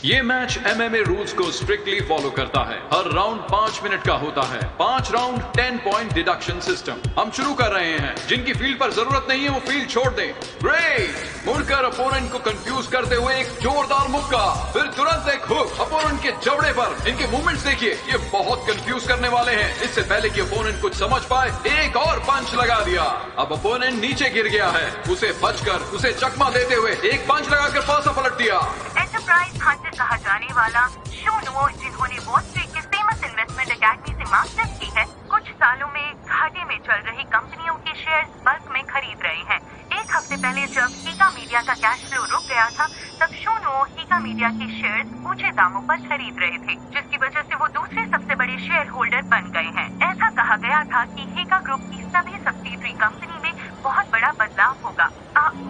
ये match MMA rules को strictly follow करता है। हर राउंड 5 मिनट का होता है। 5 राउंड 10 पॉइंट डिडक्शन सिस्टम। हम शुरू कर रहे हैं। जिनकी फील्ड पर जरूरत नहीं है वो फील्ड छोड़ दें। ग्रेट! मुड़कर अपोनेंट को कंफ्यूज करते हुए एक जोरदार मुक्का, फिर तुरंत एक हुक अपोनेंट के जबड़े पर। इनके मूवमेंट्स देखिए, ये बहुत कंफ्यूज करने वाले हैं। इससे पहले कि अपोनेंट कुछ समझ पाए, एक और पंच लगा दिया। अब अपोनेंट नीचे गिर गया है। उसे बचकर उसे चकमा देते हुए एक पंच लगाकर पासा पलट दिया। एंटरप्राइज हंटर कहा जाने वाला शॉन वॉश, जिन्होंने वॉल स्ट्रीट के फेमस इन्वेस्टमेंट एकेडमी से मास्टर्स की है, कुछ सालों में घाटे में चल रही कंपनियों के शेयर बल्क में खरीद रहे हैं। एक हफ्ते पहले जब हीगा मीडिया का कैश फ्लो रुक गया था, तब शॉन वॉश हीगा मीडिया के शेयर्स ऊंचे दामों पर खरीद रहे थे, जिसकी वजह से वो दूसरे सबसे बड़े शेयर होल्डर बन गए हैं। ऐसा कहा गया था कि हीगा ग्रुप की सभी सब्सिडरी कंपनी में बहुत बड़ा बदलाव होगा।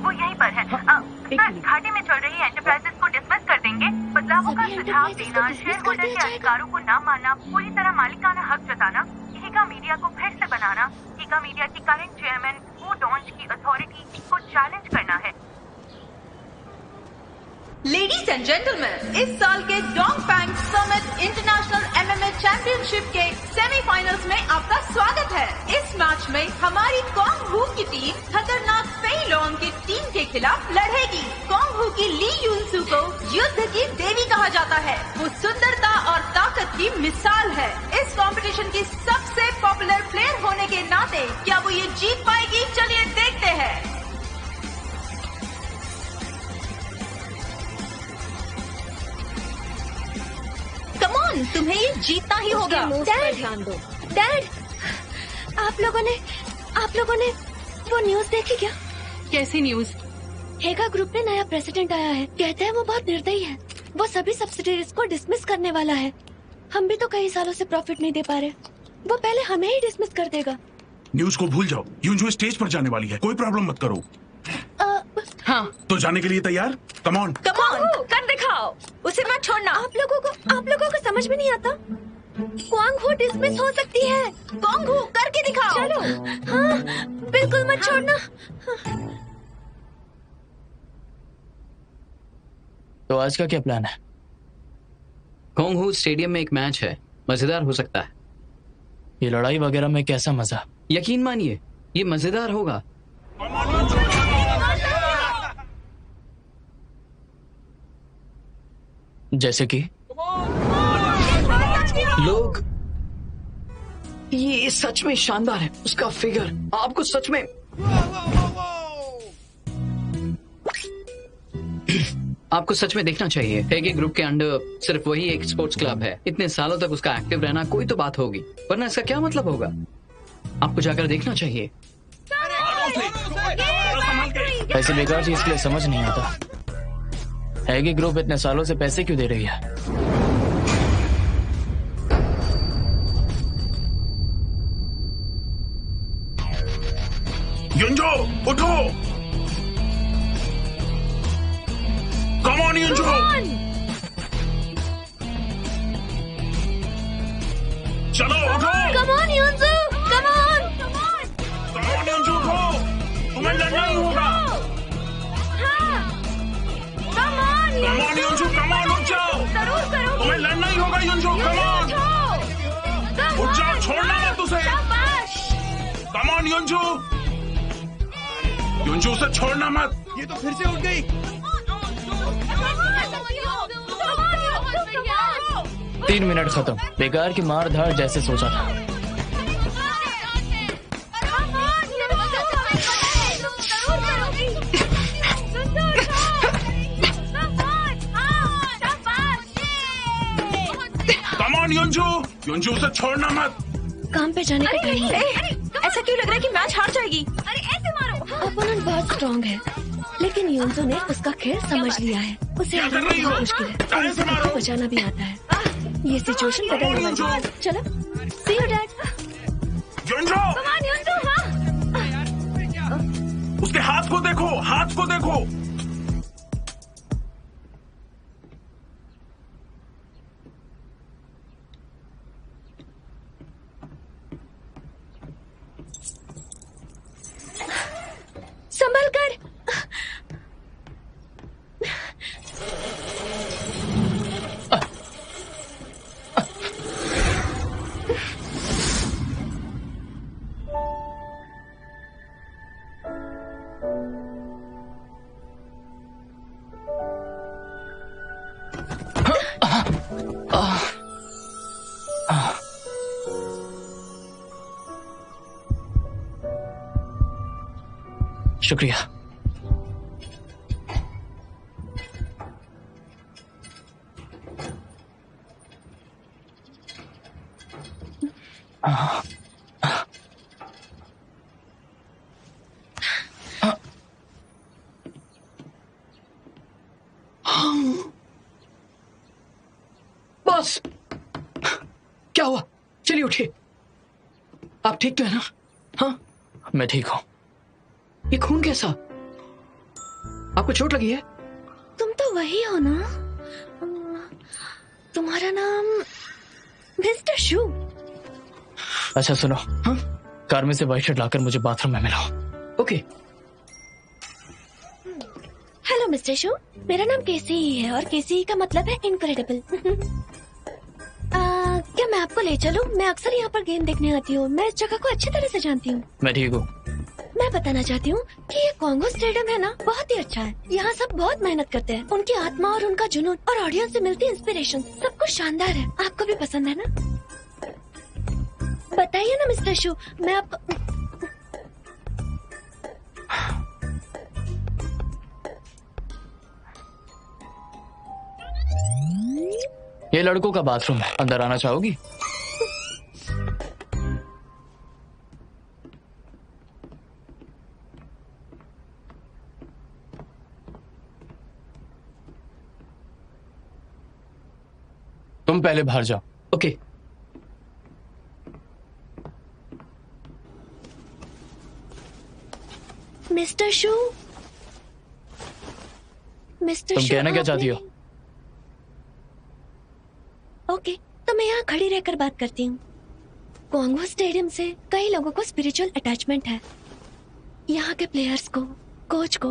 वो यहीं पर है। सर, घाटे में चल रही एंटरप्राइजेस को डिसमिस कर देंगे। बदलावों का सुझाव देना, शेयर होल्डर के अधिकारों को न मानना, पूरी तरह मालिकाना हक जताना, हीगा मीडिया को फिर से बनाना, हीगा मीडिया की करंट चेयरमैन वू डॉन्च की अथॉरिटी को चैलेंज करना है। लेडीज एंड जेंटलमैन, इस साल के Dong Fang summit international MMA championship के सेमीफाइनल्स में आपका स्वागत है। इस मैच में हमारी कॉन्ग हू की टीम खतरनाक फेई लॉन्ग की टीम के खिलाफ लड़ेगी। कॉन्ग हू की ली यूनसू को युद्ध की देवी कहा जाता है। वो सुंदरता और ताकत की मिसाल है। इस कंपटीशन की सबसे पॉपुलर प्लेयर होने के नाते क्या वो ये जीत पाएगी? चलिए देखते हैं। कमॉन, तुम्हें ये जीतना ही होगा। डैड, ध्यान दो। डैड, आप लोगों ने वो न्यूज देखी क्या? कैसी न्यूज? हेगा ग्रुप में नया प्रेसिडेंट आया है। कहते हैं वो बहुत निर्दयी है। वो सभी सब्सिडीज को डिसमिस करने वाला है। हम भी तो कई सालों से प्रॉफिट नहीं दे पा रहे। वो पहले हमें ही डिसमिस कर देगा। न्यूज को भूल जाओ। यूनजू स्टेज पर जाने वाली है, कोई प्रॉब्लम मत करो। हाँ, तो जाने के लिए तैयार? कम ऑन कर दिखाओ। उसे मत छोड़ना। आप लोगों को समझ में नहीं आता। क्वांग हो डिसमिस हो सकती है। कॉन्ग हू करके दिखाओ। चलो। हाँ, बिल्कुल मत छोड़ना। तो आज का क्या प्लान है? कॉन्ग हू स्टेडियम में एक मैच है, मजेदार हो सकता है। ये लड़ाई वगैरह में कैसा मजा? यकीन मानिए, ये मजेदार होगा। जैसे कि लोग, ये सच में शानदार है। उसका फिगर आपको सच में आपको सच में देखना चाहिए। हेगे ग्रुप के अंडर सिर्फ वही एक स्पोर्ट्स क्लब है। इतने सालों तक उसका एक्टिव रहना कोई तो बात होगी, वरना इसका क्या मतलब होगा? आपको जाकर देखना चाहिए। ऐसी बेकार चीज के लिए समझ नहीं आता। हेगे ग्रुप इतने सालों से पैसे क्यों दे रही है? युंजो, उठो। Come on Yunjo. चलो उठो। Come on Yoonsoo, come on. Come on Yunjo, उठो। तुम्हें लड़ना ही होगा। कम ऑन युंजू, कम ऑन, उठ जाओ। जरूर करो। तुम्हें लड़ना ही होगा युंजू, कम ऑन। उठ जाओ, छोड़ना मत उसे। Come on युंजू। युंजू उसे छोड़ना मत। ये तो फिर से उठ गई। 3 मिनट खत्म। बेकार की मार धाड़ जैसे सोचा था। कम ऑन युंजू, युंजू उसे छोड़ना मत। काम पे जाने का टाइम है। ऐसा क्यों लग रहा है कि मैच हार जाएगी? अरे ऐसे मारो। अपोनेंट बहुत स्ट्रांग है, लेकिन यूनसू ने उसका खेल समझ लिया है। उसे हराना बहुत मुश्किल है और उसे खुद को बचाना भी आता है। ये सिचुएशन बदलने वाली है। चलो, see you dad. Yunju, come on Yoonsoo. हाँ, उसके हाथ को देखो, हाथ को देखो। संभल कर। शुक्रिया। बॉस, क्या हुआ? चलिए उठिए। आप ठीक तो है ना? हाँ, मैं ठीक हूँ। ये खून कैसा? आपको चोट लगी है? तुम तो वही हो ना? तुम्हारा नाम मिस्टर शू? अच्छा सुनो, हाँ? कार में से व्हाइट शर्ट लाकर मुझे बाथरूम में मिलाओ। ओके। हेलो मिस्टर शू, मेरा नाम केसी ही है और केसी का मतलब है इनक्रेडिबल। क्या मैं आपको ले चलूं? मैं अक्सर यहाँ पर गेम देखने आती हूँ। मैं इस जगह को अच्छी तरह से जानती हूँ। मैं ठीक हूँ। मैं बताना चाहती हूँ कि ये कॉन्गो स्टेडियम है ना, बहुत ही अच्छा है। यहाँ सब बहुत मेहनत करते हैं। उनकी आत्मा और उनका जुनून और ऑडियंस से मिलती इंस्पिरेशन सब कुछ शानदार है। आपको भी पसंद है ना? बताइए ना मिस्टर शू, मैं आपको ये लड़कों का बाथरूम है, अंदर आना चाहोगी? तुम पहले बाहर जाओ। ओके। मिस्टर शू, मिस्टर तुम शू, कहना क्या चाहती हो? ओके, तो मैं यहाँ खड़ी रहकर बात करती हूँ। कॉन्गो स्टेडियम से कई लोगों को स्पिरिचुअल अटैचमेंट है। यहाँ के प्लेयर्स को, कोच को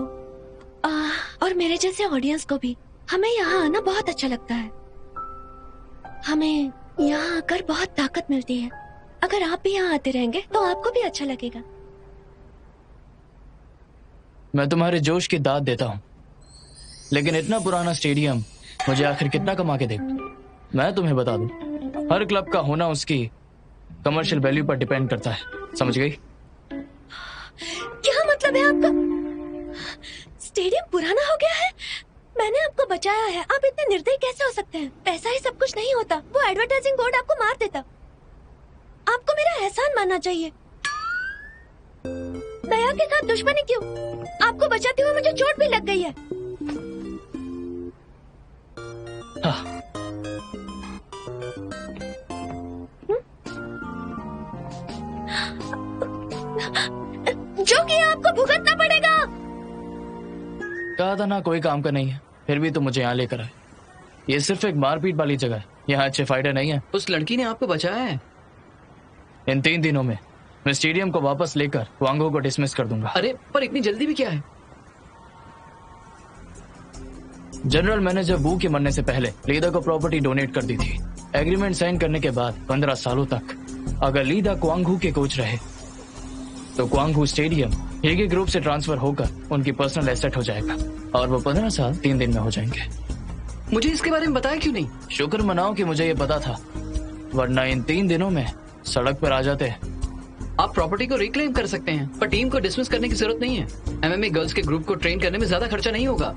और मेरे जैसे ऑडियंस को भी। हमें यहाँ आना बहुत अच्छा लगता है। हमें यहाँ आकर बहुत ताकत मिलती है। अगर आप भी यहाँ आते रहेंगे तो आपको भी अच्छा लगेगा। मैं तुम्हारे जोश की दाद देता हूँ, लेकिन इतना पुराना स्टेडियम मुझे आखिर कितना कमा के देगा? मैं तुम्हें बता दूं, हर क्लब का होना उसकी कमर्शियल वैल्यू पर डिपेंड करता है। समझ गई? क्या मतलब है आपका? स्टेडियम पुराना हो गया है? मैंने आपको बचाया है। आप इतने निर्दयी कैसे हो सकते हैं? पैसा ही सब कुछ नहीं होता। वो एडवर्टाइजिंग बोर्ड आपको मार देता। आपको मेरा एहसान मानना चाहिए। दया के साथ दुश्मनी क्यों? आपको बचाते हुए मुझे चोट भी लग गई है। हाँ। जो किया आपको भुगतना पड़ेगा। कहा था ना कोई काम का नहीं है, फिर भी तो मुझे यहाँ लेकर आए। ये सिर्फ एक मारपीट वाली जगह है, यहाँ अच्छे फाइटर नहीं है। उस लड़की ने आपको बचाया है। इन 3 दिनों में मैं स्टेडियम को वापस लेकर वांगो को डिसमिस कर दूंगा। अरे पर इतनी जल्दी भी क्या है? जनरल मैनेजर वू के मरने से पहले लीदा को प्रॉपर्टी डोनेट कर दी थी। एग्रीमेंट साइन करने के बाद 15 सालों तक अगर लीदा क्वांगहू के कोच रहे तो क्वांगहू स्टेडियम हेगे ग्रुप से ट्रांसफर होकर उनकी पर्सनल एसेट हो जाएगा और वो 15 साल 3 दिन में हो जाएंगे। मुझे इसके बारे में बताया क्यों नहीं? शुक्र मनाओ कि मुझे ये पता था, वरना इन 3 दिनों में सड़क पर आ जाते हैं। आप प्रॉपर्टी को रिक्लेम कर सकते हैं, पर टीम को डिसमिस करने की जरूरत नहीं है। एमएमए गर्ल्स के ग्रुप को ट्रेन करने में ज्यादा खर्चा नहीं होगा।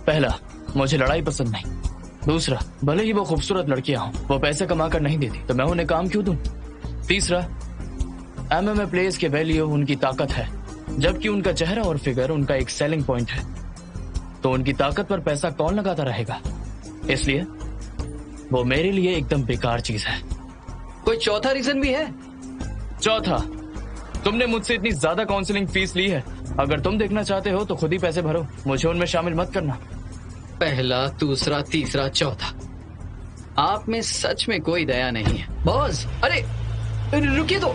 पहला, मुझे लड़ाई पसंद नहीं। दूसरा, भले ही वो खूबसूरत लड़कियां हों, वो पैसे कमा कर नहीं देती तो मैं उन्हें काम क्यों दूं? तीसरा, एमएमए प्लेयर्स के वैल्यू उनकी ताकत है, जबकि उनका चेहरा और फिगर उनका एक सेलिंग पॉइंट है। तो उनकी ताकत पर पैसा कौन लगाता रहेगा? इसलिए वो मेरे लिए एकदम बेकार चीज है। कोई चौथा रीजन भी है? चौथा, तुमने मुझसे इतनी ज्यादा काउंसलिंग फीस ली है। अगर तुम देखना चाहते हो तो खुद ही पैसे भरो, मुझे उनमें शामिल मत करना। पहला, दूसरा, तीसरा, चौथा। आप में सच में कोई दया नहीं है बॉस। अरे रुकिए तो।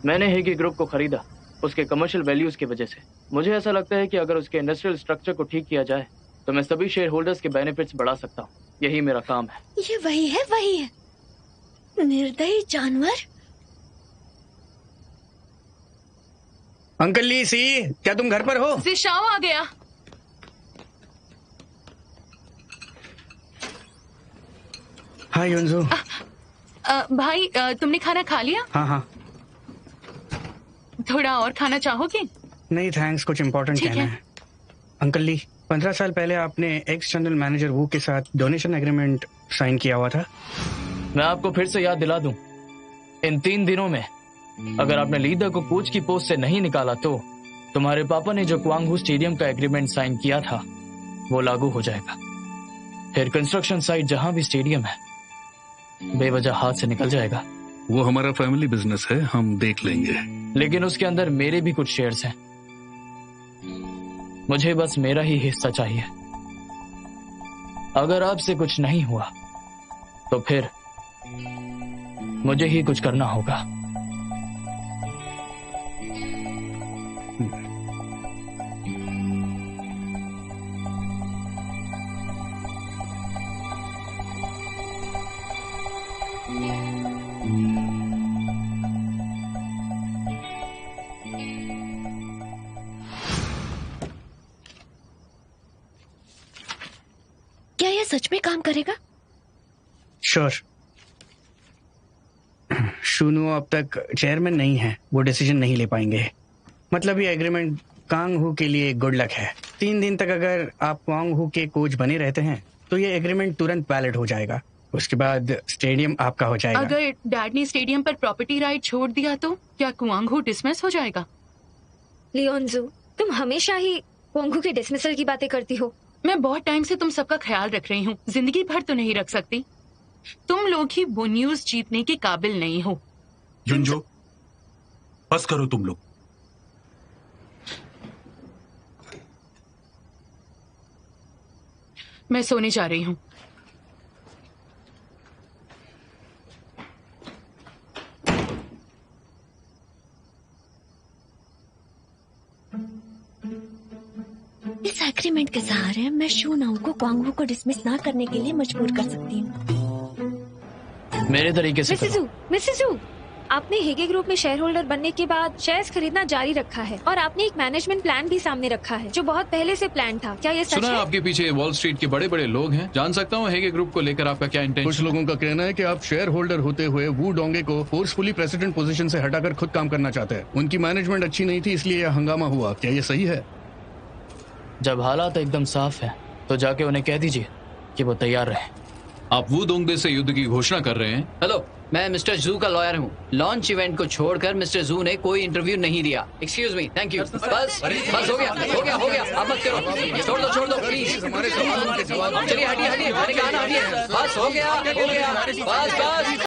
मैंने हेगी ग्रुप को खरीदा उसके कमर्शियल वैल्यूज की वजह से। मुझे ऐसा लगता है कि अगर उसके इंडस्ट्रियल स्ट्रक्चर को ठीक किया जाए तो मैं सभी शेयर होल्डर्स के बेनिफिट्स बढ़ा सकता हूँ। यही मेरा काम है। ये वही है निर्दयी जानवर। अंकल ली सी, क्या तुम घर पर हो? जिशाओ आ गया। हाय युनजू। भाई तुमने खाना खा लिया? हाँ। थोड़ा और खाना चाहोगे? नहीं थैंक्स, कुछ इम्पोर्टेंट कहना है। अंकल ली, 15 साल पहले आपने एक्स जनरल मैनेजर वू के साथ डोनेशन एग्रीमेंट साइन किया हुआ था। मैं आपको फिर से याद दिला दूं, इन 3 दिनों में अगर आपने लीडर को कोच की पोस्ट से नहीं निकाला तो तुम्हारे पापा ने जो क्वांगहू स्टेडियम का एग्रीमेंट साइन किया था वो लागू हो जाएगा। फिर कंस्ट्रक्शन साइट जहां भी स्टेडियम है बेवजह हाथ से निकल जाएगा। वो हमारा फैमिली बिजनेस है, हम देख लेंगे। लेकिन उसके अंदर मेरे भी कुछ शेयर्स हैं। मुझे बस मेरा ही हिस्सा चाहिए। अगर आपसे कुछ नहीं हुआ तो फिर मुझे ही कुछ करना होगा। क्या यह सच में काम करेगा? श्योर। शुनू अब तक चेयरमैन नहीं है, वो डिसीजन नहीं ले पाएंगे। मतलब ये एग्रीमेंट कांगहू के लिए गुड लक है। 3 दिन तक अगर आप कांगहू के कोच बने रहते हैं तो ये एग्रीमेंट तुरंत वैलिड हो जाएगा। उसके बाद स्टेडियम आपका हो जाएगा। अगर डैड ने स्टेडियम पर प्रॉपर्टी राइट छोड़ दिया तो क्या क्वांगहू डिसमिस हो जाएगा? लियोनजू, तुम हमेशा ही क्वांगहू के डिसमिसल की बातें करती हो। मैं बहुत टाइम से तुम सबका ख्याल रख रही हूँ, जिंदगी भर तो नहीं रख सकती। तुम लोग ही वो न्यूज जीतने के काबिल नहीं हो। युनजो, बस करो तुम लोग। मैं सोने जा रही हूँ। इस एग्रीमेंट के सहारे मैं शूनाऊ को क्वांगहू को डिसमिस ना करने के लिए मजबूर कर सकती हूँ। मेरे तरीके से मिसेस जू, आपने हेगे ग्रुप में शेयर होल्डर बनने के बाद शेयर्स खरीदना जारी रखा है और आपने एक मैनेजमेंट प्लान भी सामने रखा है जो बहुत पहले से प्लान था। क्या ये सच सुना है? आपके पीछे वॉल स्ट्रीट के बड़े बड़े लोग हैं। जान सकता हूँ हेगे ग्रुप को लेकर आपका क्या इंटेंशन? कुछ लोगों का कहना है कि आप शेयर होल्डर होते हुए वू डोंगे को फोर्सफुली प्रेसिडेंट पोजीशन से हटाकर खुद काम करना चाहते हैं। उनकी मैनेजमेंट अच्छी नहीं थी, इसलिए यह हंगामा हुआ। क्या ये सही है? जब हालात एकदम साफ है तो जाके उन्हें कह दीजिए कि वो तैयार रहे। आप वू दोंगबे से युद्ध की घोषणा कर रहे हैं? हेलो, मैं मिस्टर जू का लॉयर हूँ। लॉन्च इवेंट को छोड़कर मिस्टर जू ने कोई इंटरव्यू नहीं दिया। Excuse me, thank you. बस हो गया। अब मत करो, छोड़ दो प्लीज। चलिए हटिए, मैंने कहा ना हटिए। बस हो गया, बस।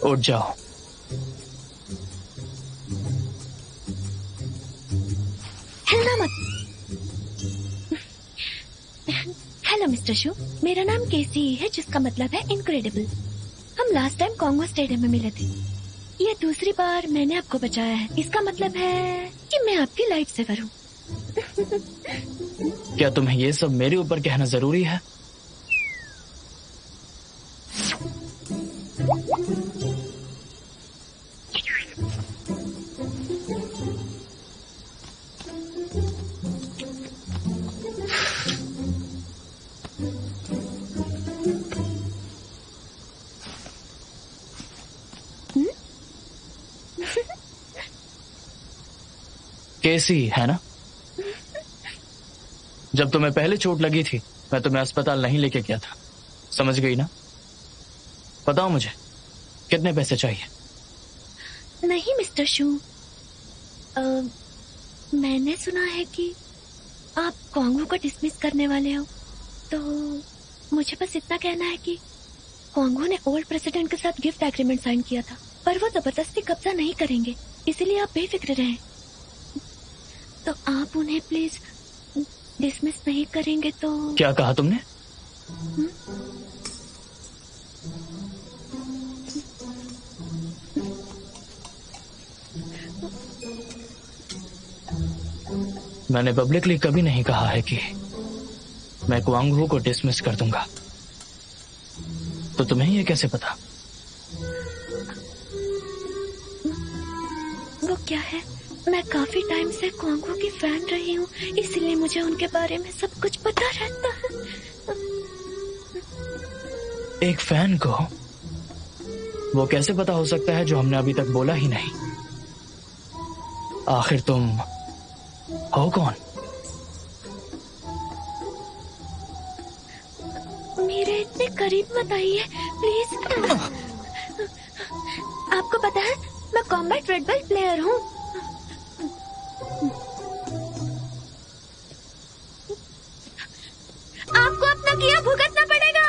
उठ जाओ। हिलना मत। हेलो मिस्टर शू, मेरा नाम केसी है, जिसका मतलब है इनक्रेडिबल। हम लास्ट टाइम कांगो स्टेडियम में मिले थे। ये दूसरी बार मैंने आपको बचाया है। इसका मतलब है कि मैं आपकी लाइफ सेवर हूँ। क्या तुम्हें ये सब मेरे ऊपर कहना जरूरी है? केसी है ना? जब तुम्हें पहले चोट लगी थी मैं तुम्हें अस्पताल नहीं लेके गया था, समझ गई ना? बताओ मुझे कितने पैसे चाहिए? नहीं मिस्टर शू, मैंने सुना है कि आप कांगो को डिसमिस करने वाले हो, तो मुझे बस इतना कहना है कि कांगो ने ओल्ड प्रेसिडेंट के साथ गिफ्ट एग्रीमेंट साइन किया था, पर वो जबरदस्ती कब्जा नहीं करेंगे, इसलिए आप बेफिक्र रहें। तो आप उन्हें प्लीज डिसमिस नहीं करेंगे तो? क्या कहा तुमने? मैंने पब्लिकली कभी नहीं कहा है कि मैं क्वांगहू को डिसमिस कर दूंगा, तो तुम्हें ये कैसे पता? वो क्या है, मैं काफी टाइम से कांगो की फैन रही हूँ, इसलिए मुझे उनके बारे में सब कुछ पता रहता है। एक फैन को वो कैसे पता हो सकता है जो हमने अभी तक बोला ही नहीं? आखिर तुम हो कौन? मेरे इतने करीब मत आइए प्लीज। आपको पता है मैं कॉम्बैट रेड बेल्ट प्लेयर हूँ। आपको अपना किया भुगतना पड़ेगा।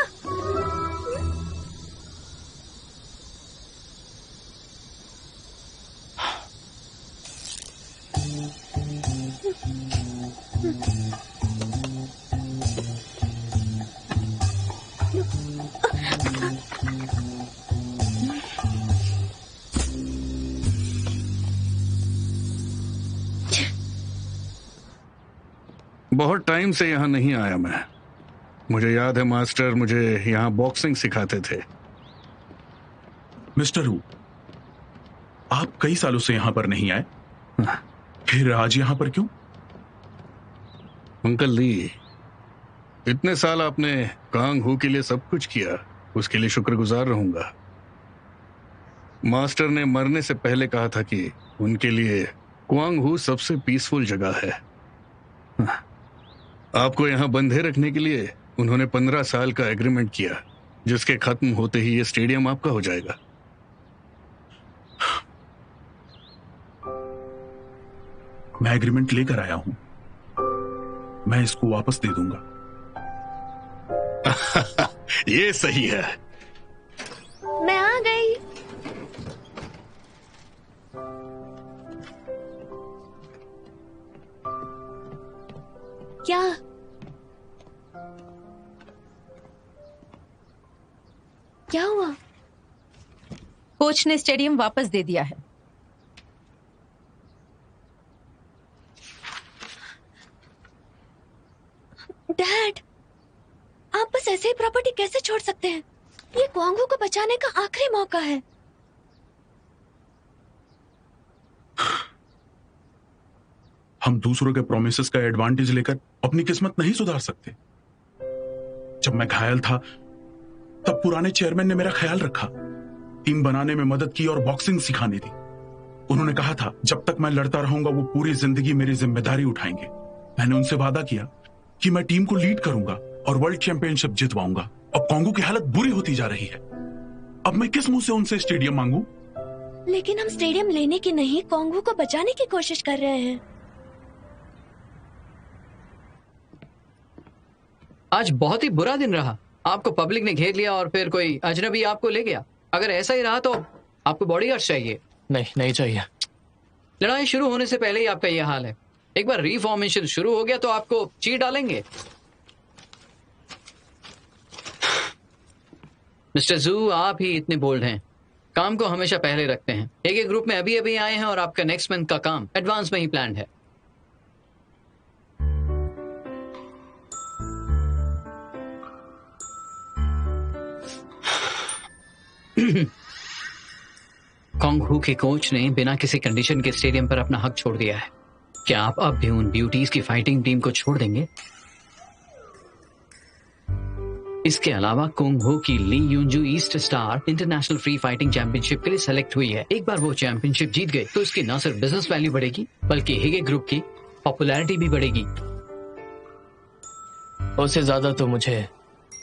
बहुत टाइम से यहाँ नहीं आया मैं। मुझे याद है मास्टर मुझे यहाँ बॉक्सिंग सिखाते थे। मिस्टर हू, आप कई सालों से यहाँ पर नहीं आए, फिर आज यहाँ पर क्यों? अंकल ली, इतने साल आपने कांग हू के लिए सब कुछ किया, उसके लिए शुक्रगुजार रहूंगा। मास्टर ने मरने से पहले कहा था कि उनके लिए क्वांग हू सबसे पीसफुल जगह है। आपको यहाँ बंधे रखने के लिए उन्होंने 15 साल का एग्रीमेंट किया, जिसके खत्म होते ही ये स्टेडियम आपका हो जाएगा। मैं एग्रीमेंट लेकर आया हूं, मैं इसको वापस दे दूंगा। ये सही है। मैं आ गई। क्या? क्या हुआ? कोच ने स्टेडियम वापस दे दिया है। डैड, आप बस ऐसे ही प्रॉपर्टी कैसे छोड़ सकते हैं? ये क्वांगो को बचाने का आखिरी मौका है। हम दूसरों के प्रोमिसेस का एडवांटेज लेकर अपनी किस्मत नहीं सुधार सकते। जब मैं घायल था तब पुराने चेयरमैन ने मेरा ख्याल रखा, टीम बनाने में मदद की और बॉक्सिंग सिखानी थी। उन्होंने कहा था जब तक मैं लड़ता रहूंगा वो पूरी जिंदगी मेरी जिम्मेदारी उठाएंगे। मैंने उनसे वादा किया कि मैं टीम को लीड करूंगा और वर्ल्ड चैंपियनशिप जितवाऊंगा। अब कांगो की हालत बुरी होती जा रही है। अब मैं किस मुंह से उनसे स्टेडियम मांगू? लेकिन हम स्टेडियम लेने की नहीं, कांगो को बचाने की कोशिश कर रहे हैं। आज बहुत ही बुरा दिन रहा। आपको पब्लिक ने घेर लिया और फिर कोई अजनबी आपको ले गया। अगर ऐसा ही रहा तो आपको बॉडीगार्ड चाहिए? नहीं चाहिए। लड़ाई शुरू होने से पहले ही आपका ये हाल है। एक बार रिफॉर्मेशन शुरू हो गया तो आपको चीर डालेंगे। मिस्टर जू, आप ही इतने बोल्ड हैं, काम को हमेशा पहले रखते हैं। एक ग्रुप में अभी अभी आए हैं और आपका नेक्स्ट मंथ का काम एडवांस में ही प्लान्ड है। कॉन्ग हू के कोच ने बिना किसी कंडीशन के स्टेडियम पर अपना हक छोड़ दिया है। क्या आप अब भी उन ब्यूटीज की फाइटिंग टीम को छोड़ देंगे? इसके अलावा कुंग हो की Lee Yunju East Star International free fighting championship के लिए सेलेक्ट हुई है। एक बार वो चैंपियनशिप जीत गए तो इसकी न सिर्फ बिजनेस वैल्यू बढ़ेगी बल्कि हिगे ग्रुप की पॉपुलैरिटी भी बढ़ेगी। उससे ज्यादा तो मुझे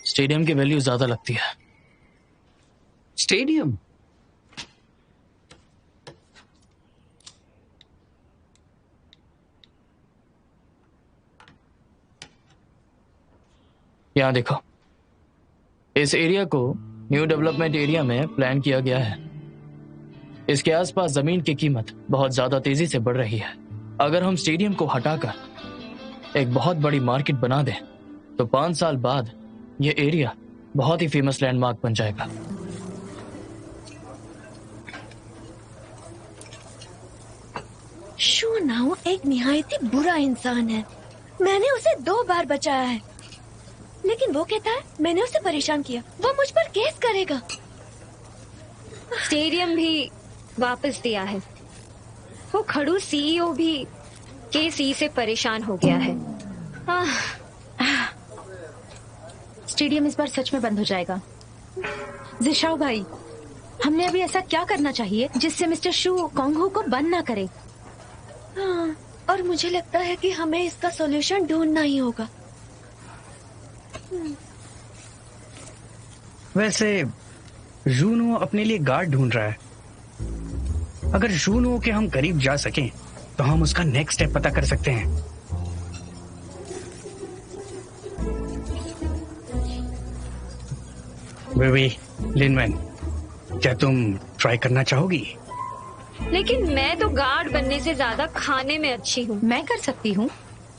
स्टेडियम की वैल्यू ज्यादा लगती है। स्टेडियम? यहाँ देखो, इस एरिया को न्यू डेवलपमेंट एरिया में प्लान किया गया है। इसके आसपास जमीन की कीमत बहुत ज्यादा तेजी से बढ़ रही है। अगर हम स्टेडियम को हटाकर एक बहुत बड़ी मार्केट बना दें तो 5 साल बाद ये एरिया बहुत ही फेमस लैंडमार्क बन जाएगा। शू नाउ एक निहायत ही बुरा इंसान है। मैंने उसे 2 बार बचाया है, लेकिन वो कहता है मैंने उसे परेशान किया। वो मुझ पर केस करेगा। स्टेडियम भी वापस दिया है। वो खड़ू सीईओ भी केसी से परेशान हो गया है। स्टेडियम इस बार सच में बंद हो जाएगा। जिशाओ भाई, हमने अभी ऐसा क्या करना चाहिए जिससे मिस्टर शू कॉन्ग हू को बंद ना करे? हाँ, और मुझे लगता है कि हमें इसका सॉल्यूशन ढूंढना ही होगा। वैसे जूनो अपने लिए गार्ड ढूंढ रहा है। अगर जूनो के हम करीब जा सकें तो हम उसका नेक्स्ट स्टेप पता कर सकते हैं। बेबी लिनमैन, क्या तुम ट्राई करना चाहोगी? लेकिन मैं तो गार्ड बनने से ज्यादा खाने में अच्छी हूँ। मैं कर सकती हूँ,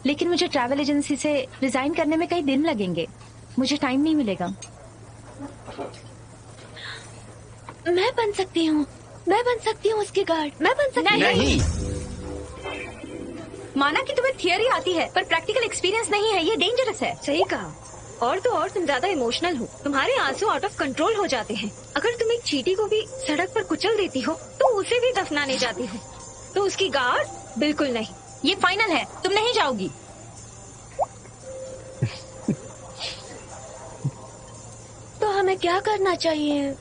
लेकिन मुझे ट्रैवल एजेंसी से रिजाइन करने में कई दिन लगेंगे। मुझे टाइम नहीं मिलेगा। मैं बन सकती हूँ उसकी गार्ड। मैं बन सकती हूँ। नहीं। माना कि तुम्हें थियरी आती है पर प्रैक्टिकल एक्सपीरियंस नहीं है, ये डेंजरस है। सही कहा। और तो और तुम ज्यादा इमोशनल हो, तुम्हारे आंसू आउट ऑफ कंट्रोल हो जाते हैं। अगर तुम एक चींटी को भी सड़क पर कुचल देती हो तो उसे भी दफनाने जाती हो, तो उसकी गार्ड बिल्कुल नहीं। ये फाइनल है, तुम नहीं जाओगी। तो हमें क्या करना चाहिए?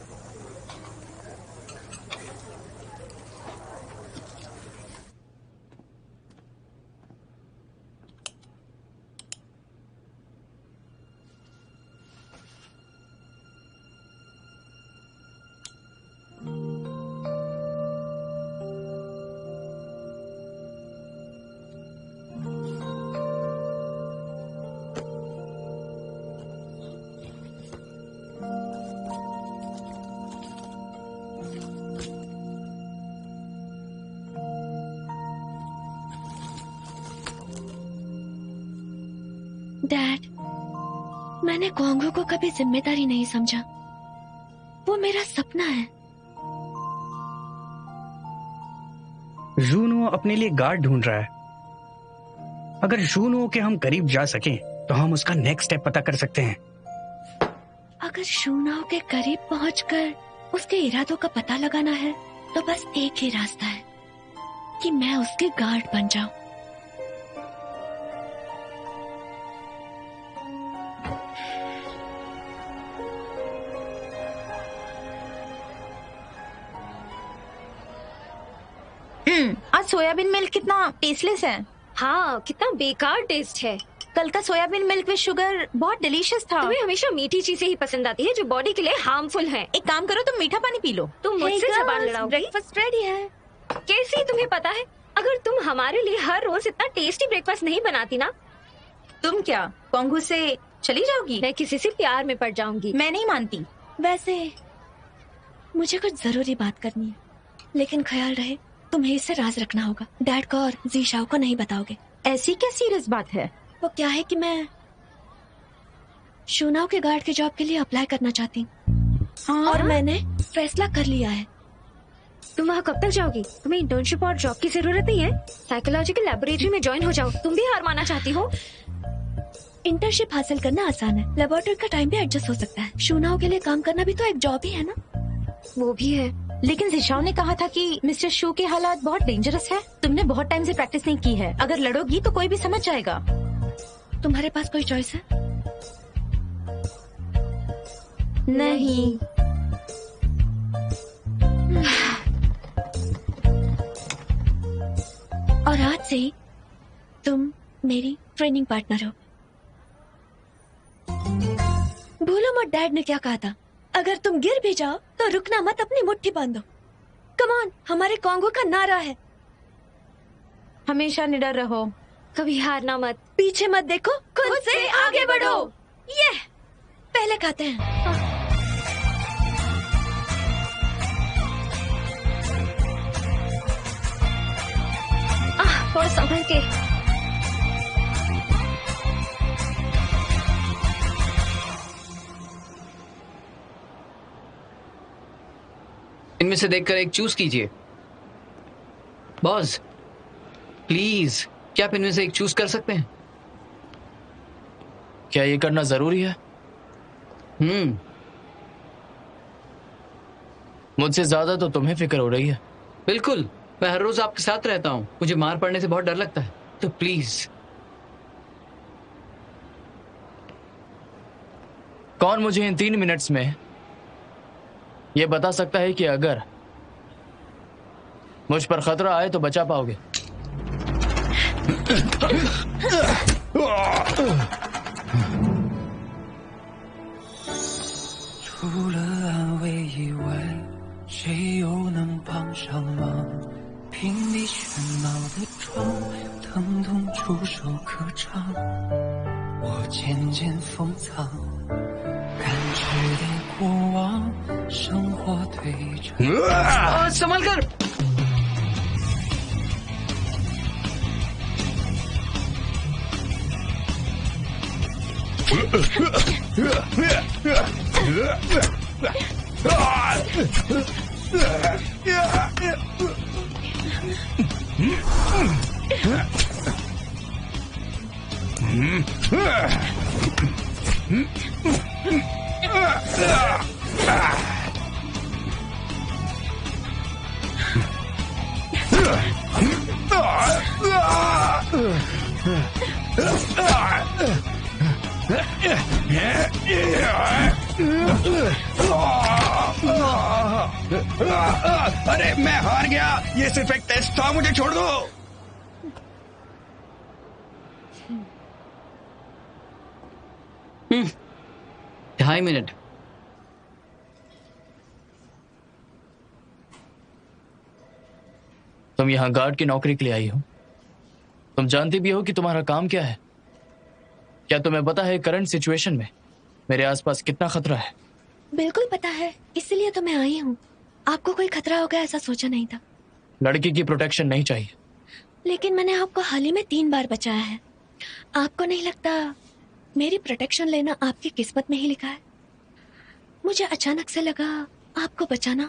डैड, मैंने कॉन्गो को कभी जिम्मेदारी नहीं समझा। वो मेरा सपना है। जूनो अपने लिए गार्ड ढूंढ रहा है। अगर जूनो के हम करीब जा सकें तो हम उसका नेक्स्ट स्टेप पता कर सकते हैं। अगर जूनो के करीब पहुंचकर उसके इरादों का पता लगाना है तो बस एक ही रास्ता है कि मैं उसके गार्ड बन जाऊं। आज सोयाबीन मिल्क कितना टेस्टलेस है। हाँ, कितना बेकार टेस्ट है। कल का सोयाबीन मिल्क विद शुगर बहुत डिलीशियस था। तुम्हें हमेशा मीठी चीजें ही पसंद आती है जो बॉडी के लिए हार्मफुल है। एक काम करो, तुम मीठा पानी पी लो। तुम मुझसे जबान लड़ाओ। ब्रेकफास्ट रेडी है। कैसी तुम्हें पता है, अगर तुम हमारे लिए हर रोज इतना टेस्टी ब्रेकफास्ट नहीं बनाती ना, तुम क्या कॉन्गो से चली जाओगी? मैं किसी से प्यार में पड़ जाऊंगी। मैं नहीं मानती। वैसे मुझे कुछ जरूरी बात करनी है, लेकिन ख्याल रहे तुम्हें इससे राज रखना होगा। डैड को और जीशाओ को नहीं बताओगे। ऐसी क्या सीरियस बात है? वो क्या है कि मैं शूनाओ के गार्ड के जॉब के लिए अप्लाई करना चाहती हूँ। हाँ? और मैंने फैसला कर लिया है। तुम वहाँ कब तक जाओगी? तुम्हें इंटर्नशिप और जॉब की जरूरत नहीं है? साइकोलॉजिकल लेबोरेटरी में ज्वाइन हो जाओ। तुम भी हार माना चाहती हो? इंटर्नशिप हासिल करना आसान है, लेबोरेटरी का टाइम भी एडजस्ट हो सकता है। शूनाओ के लिए काम करना भी तो एक जॉब ही है ना। वो भी है, लेकिन जिशाओ ने कहा था कि मिस्टर शू के हालात बहुत डेंजरस है। तुमने बहुत टाइम से प्रैक्टिस नहीं की है। अगर लड़ोगी तो कोई भी समझ जाएगा। तुम्हारे पास कोई चॉइस है? नहीं। और आज से ही तुम मेरी ट्रेनिंग पार्टनर हो। भूलो मत डैड ने क्या कहा था। अगर तुम गिर भी जाओ तो रुकना मत, अपनी मुट्ठी बांधो। कम ऑन, हमारे कॉन्गो का नारा है, हमेशा निडर रहो, कभी हारना मत, पीछे मत देखो, खुद से आगे बढ़ो। ये पहले खाते हैं। थोड़ा संभल के। इनमें से देखकर एक चूज कीजिए। बॉस प्लीज, क्या आप इनमें से एक चूज कर सकते हैं? क्या ये करना जरूरी है? मुझसे ज्यादा तो तुम्हें फिक्र हो रही है। बिल्कुल, मैं हर रोज आपके साथ रहता हूँ। मुझे मार पड़ने से बहुत डर लगता है, तो प्लीज। कौन मुझे इन 3 मिनट्स में ये बता सकता है कि अगर मुझ पर खतरा आए तो बचा पाओगे? संभल कर। अरे मैं हार गया, ये सिर्फ एक टेस्ट था, मुझे छोड़ दो। ढाई मिनट। तुम यहाँ गार्ड की नौकरी के लिए आई हो। तुम जानती भी हो कि तुम्हारा काम क्या है। क्या तुम्हें पता है करंट सिचुएशन में मेरे आसपास कितना खतरा है? बिल्कुल पता है, इसलिए तो मैं आई हूँ। आपको कोई खतरा होगा ऐसा सोचा नहीं था। लड़की की प्रोटेक्शन नहीं चाहिए। लेकिन मैंने आपको हाल ही में 3 बार बचाया है। आपको नहीं लगता मेरी प्रोटेक्शन लेना आपकी किस्मत में ही लिखा है? मुझे अचानक से लगा आपको बचाना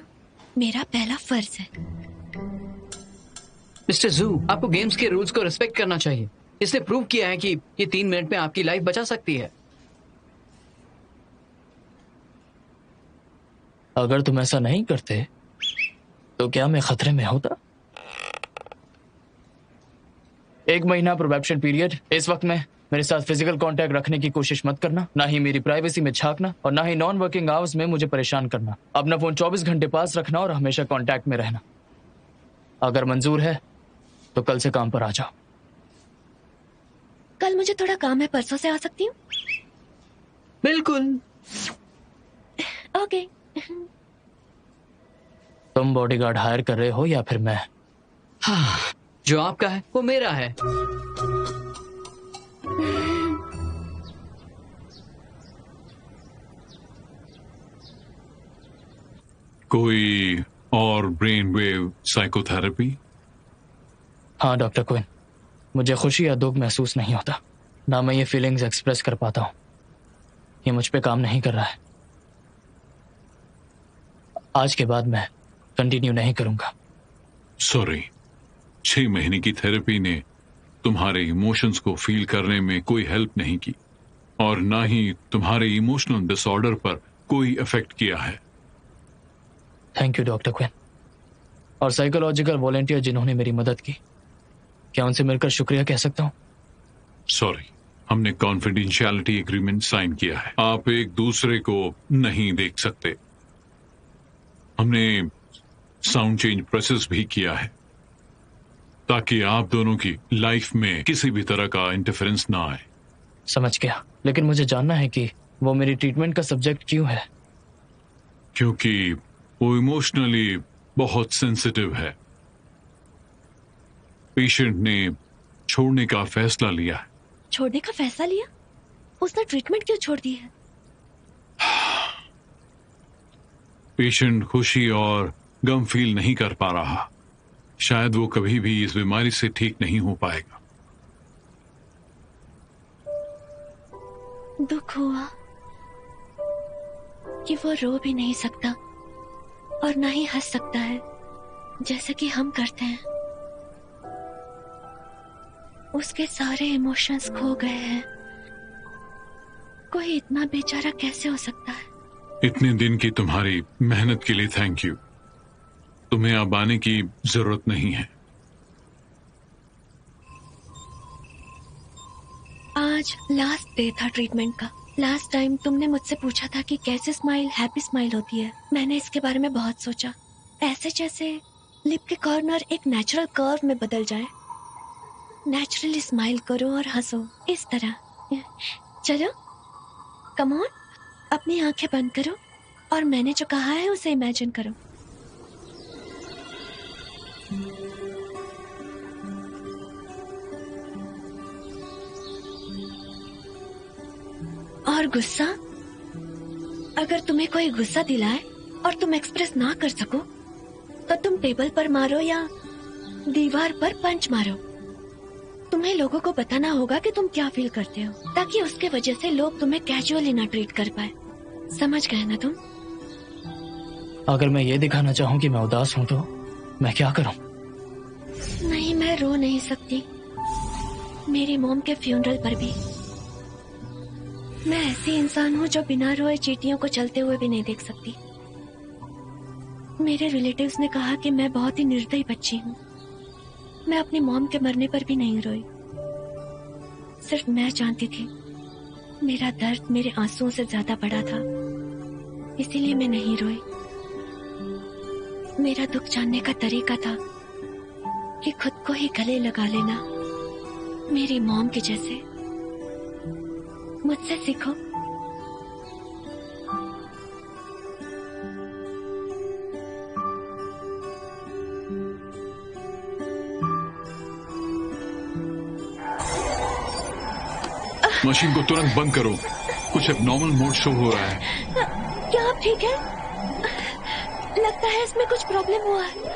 मेरा पहला फर्ज है। मिस्टर जू, आपको गेम्स के रूल्स को रिस्पेक्ट करना चाहिए। इसने प्रूव किया है कि ये 3 मिनट में आपकी लाइफ बचा सकती है। अगर तुम ऐसा नहीं करते तो क्या मैं खतरे में होता? 1 महीना प्रोबेप्शन पीरियड। इस वक्त में मेरे साथ फिजिकल कांटेक्ट रखने की कोशिश मत करना, ना ही मेरी प्राइवेसी में झांकना और ना ही नॉन वर्किंग आवर्स में मुझे परेशान करना। अपना फोन 24 घंटे पास रखना और हमेशा कांटेक्ट में रहना। अगर मंजूर है तो कल से काम पर आ जाओ। कल मुझे थोड़ा काम है, परसों से आ सकती हूँ? बिल्कुल। ओके। तुम बॉडीगार्ड हायर कर रहे हो या फिर मैं? हाँ, जो आपका है वो मेरा है। कोई और ब्रेन वेव साइकोथेरेपी? हाँ डॉक्टर क्विन, मुझे खुशी या दुख महसूस नहीं होता, ना मैं ये फीलिंग्स एक्सप्रेस कर पाता हूँ। ये मुझ पे काम नहीं कर रहा है। आज के बाद मैं कंटिन्यू नहीं करूंगा। सॉरी, 6 महीने की थेरेपी ने तुम्हारे इमोशंस को फील करने में कोई हेल्प नहीं की और ना ही तुम्हारे इमोशनल डिसऑर्डर पर कोई इफेक्ट किया है। Thank you doctor Quinn. और साइकोलॉजिकल वॉलंटियर जिन्होंने मेरी मदद की, क्या उनसे मिलकर शुक्रिया कह सकता हूँ? सॉरी, हमने कॉन्फिडेंशियलिटी एग्रीमेंट साइन किया है। आप एक दूसरे को नहीं देख सकते। हमने साउंड चेंज प्रोसेस भी किया है ताकि आप दोनों की लाइफ में किसी भी तरह का इंटरफेरेंस ना आए। समझ गया, लेकिन मुझे जानना है कि वो मेरी ट्रीटमेंट का सब्जेक्ट क्यों है? क्योंकि वो इमोशनली बहुत सेंसिटिव है। पेशेंट ने छोड़ने का फैसला लिया है। छोड़ने का फैसला लिया? उसने ट्रीटमेंट क्यों छोड़ दी है? पेशेंट खुशी और गम फील नहीं कर पा रहा। शायद वो कभी भी इस बीमारी से ठीक नहीं हो पाएगा। दुख हुआ कि वो रो भी नहीं सकता और ना ही हंस सकता है जैसे कि हम करते हैं। उसके सारे इमोशंस खो गए हैं। कोई इतना बेचारा कैसे हो सकता है? इतने दिन की तुम्हारी मेहनत के लिए थैंक यू। तुम्हें अब आने की जरूरत नहीं है। आज लास्ट डे था ट्रीटमेंट का। लास्ट टाइम तुमने मुझसे पूछा था कि कैसे स्माइल हैप्पी स्माइल होती है। मैंने इसके बारे में बहुत सोचा, ऐसे जैसे लिप के कॉर्नर एक नेचुरल कर्व में बदल जाए। नेचुरली स्माइल करो और हंसो, इस तरह। चलो कम ऑन, अपनी आंखें बंद करो और मैंने जो कहा है उसे इमेजिन करो। और गुस्सा, अगर तुम्हें कोई गुस्सा दिलाए और तुम एक्सप्रेस ना कर सको तो तुम टेबल पर मारो या दीवार पर पंच मारो। तुम्हें लोगों को बताना होगा कि तुम क्या फील करते हो, ताकि उसके वजह से लोग तुम्हें कैजुअली ना ट्रीट कर पाए। समझ गए ना तुम? अगर मैं ये दिखाना चाहूँ कि मैं उदास हूँ तो मैं क्या करूँ? नहीं, मैं रो नहीं सकती। मेरी मॉम के फ्यूनरल पर भी। मैं ऐसी इंसान हूँ जो बिना रोए चींटियों को चलते हुए भी नहीं देख सकती। मेरे रिलेटिव्स ने कहा कि मैं बहुत ही निर्दयी बच्ची हूँ। मैं अपनी मॉम के मरने पर भी नहीं रोई। सिर्फ मैं जानती थी मेरा दर्द मेरे आंसुओं से ज्यादा बड़ा था, इसीलिए मैं नहीं रोई। मेरा दुख जानने का तरीका था कि खुद को ही गले लगा लेना, मेरी मॉम के जैसे। मुझसे सीखो। मशीन को तुरंत बंद करो। कुछ एबनॉर्मल मोड शो हो रहा है। क्या आप ठीक है? लगता है इसमें कुछ प्रॉब्लम हुआ है।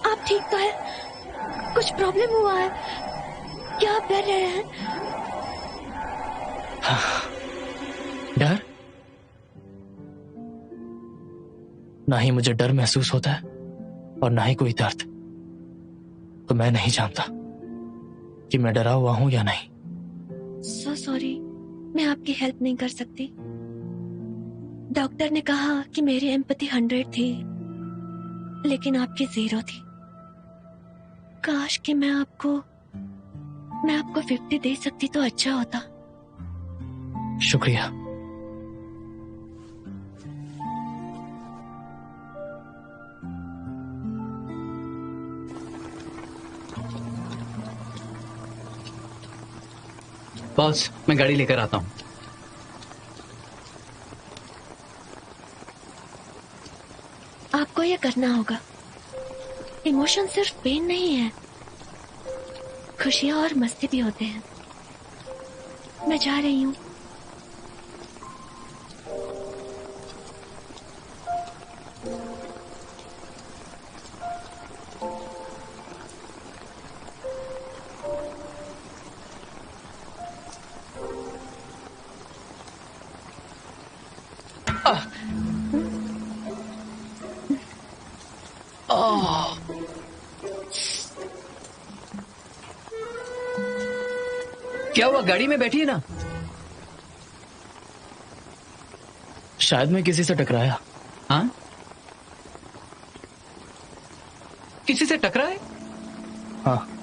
आप ठीक तो है? कुछ प्रॉब्लम हुआ है? क्या आप डर रहे हैं? डर? ना ही मुझे डर महसूस होता है और ना ही कोई दर्द। तो मैं नहीं जानता कि मैं डरा हुआ हूं या नहीं। सो सॉरी, मैं आपकी हेल्प नहीं कर सकती। डॉक्टर ने कहा कि मेरी एम्पैथी 100 थी, लेकिन आपकी 0 थी। काश कि मैं आपको 50 दे सकती तो अच्छा होता। शुक्रिया। बॉस, मैं गाड़ी लेकर आता हूँ। आपको ये करना होगा। इमोशन सिर्फ पेन नहीं है, खुशियाँ और मस्ती भी होते हैं। मैं जा रही हूँ। क्या हुआ? गाड़ी में बैठी है ना? शायद मैं किसी से टकराया। हाँ? किसी से टकराए? हाँ।